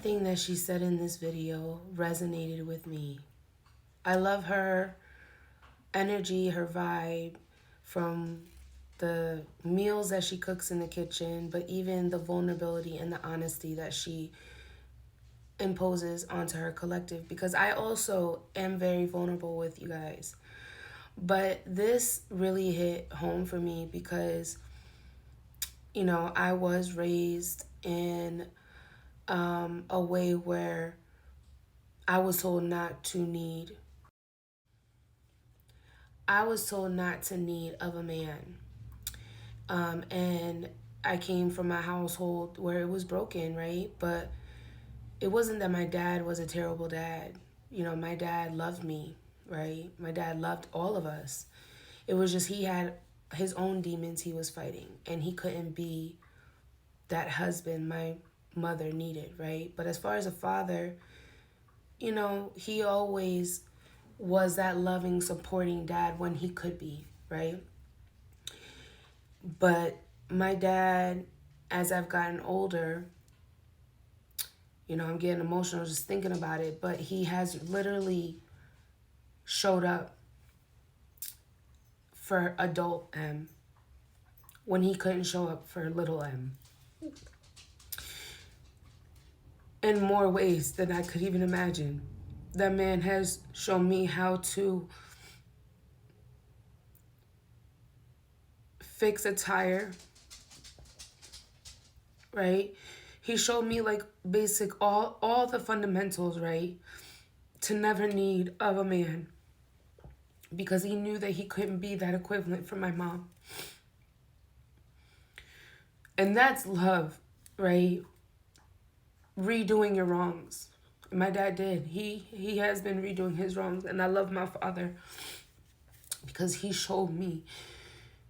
everything that she said in this video resonated with me. I love her energy, her vibe, from the meals that she cooks in the kitchen, but even the vulnerability and the honesty that she imposes onto her collective, because I also am very vulnerable with you guys. But this really hit home for me because, I was raised in a way where I was told not to need. I was told not to need of a man. And I came from a household where it was broken, right? But it wasn't that my dad was a terrible dad. My dad loved me, right? My dad loved all of us. It was just he had his own demons he was fighting, and he couldn't be that husband my mother needed, right? But as far as a father, he always was that loving, supporting dad when he could be, right? But my dad, as I've gotten older, I'm getting emotional just thinking about it, but he has literally showed up for adult M when he couldn't show up for little M in more ways than I could even imagine. That man has shown me how to fix a tire, right? He showed me like basic all the fundamentals, right? To never need of a man, because he knew that he couldn't be that equivalent for my mom. And that's love, right? Redoing your wrongs. My dad did. He has been redoing his wrongs, and I love my father because he showed me.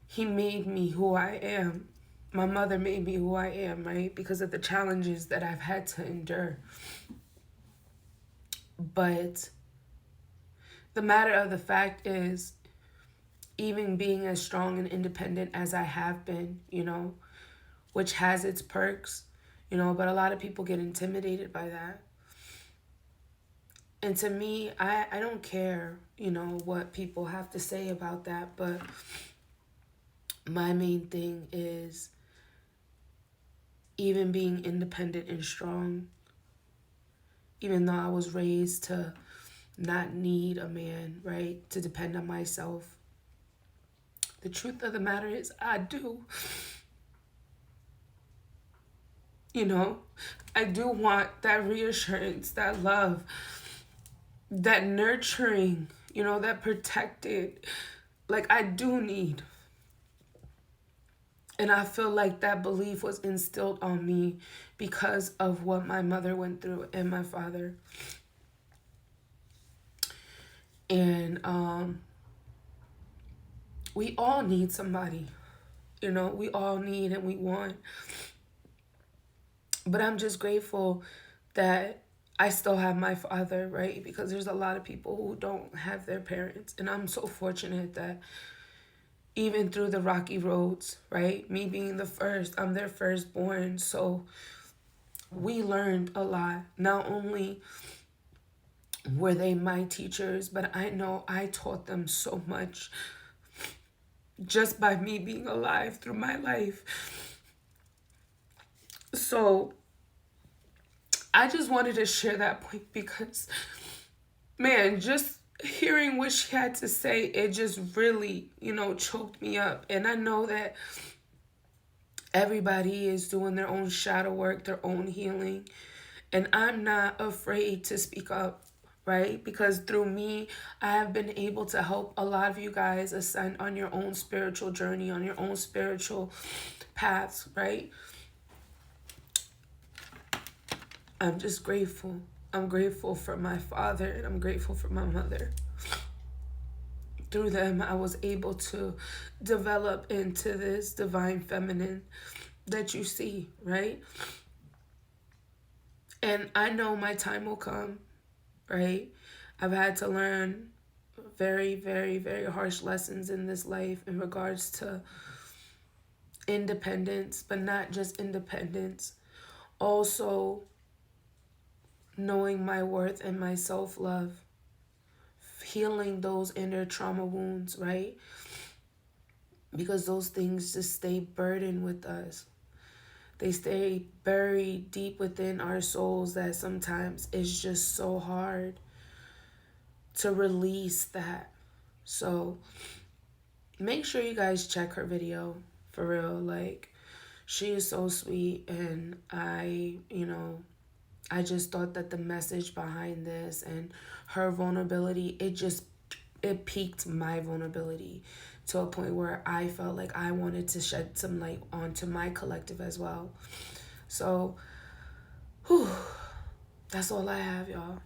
He made me who I am. My mother made me who I am, right? Because of the challenges that I've had to endure. But the matter of the fact is, even being as strong and independent as I have been, which has its perks, but a lot of people get intimidated by that. And to me, I don't care, what people have to say about that, but my main thing is even being independent and strong, even though I was raised to not need a man, right, to depend on myself. The truth of the matter is I do. I do want that reassurance, that love, that nurturing, that protected. Like, I do need. And I feel like that belief was instilled on me because of what my mother went through and my father. And we all need somebody. We all need and we want. But I'm just grateful that I still have my father, right? Because there's a lot of people who don't have their parents. And I'm so fortunate that even through the rocky roads, right? Me being the first, I'm their firstborn. So we learned a lot. Not only were they my teachers, but I know I taught them so much just by me being alive through my life. So I just wanted to share that point because, man, just hearing what she had to say, it just really, choked me up. And I know that everybody is doing their own shadow work, their own healing. And I'm not afraid to speak up, right? Because through me, I have been able to help a lot of you guys ascend on your own spiritual journey, on your own spiritual paths, right? I'm just grateful. I'm grateful for my father and I'm grateful for my mother. Through them, I was able to develop into this divine feminine that you see, right? And I know my time will come, right? I've had to learn very, very, very harsh lessons in this life in regards to independence, but not just independence. Also, knowing my worth and my self-love, healing those inner trauma wounds, right? Because those things just stay burdened with us. They stay buried deep within our souls that sometimes it's just so hard to release that. So make sure you guys check her video, for real. Like, she is so sweet, and I just thought that the message behind this and her vulnerability, it piqued my vulnerability to a point where I felt like I wanted to shed some light onto my collective as well. So, whew, that's all I have, y'all.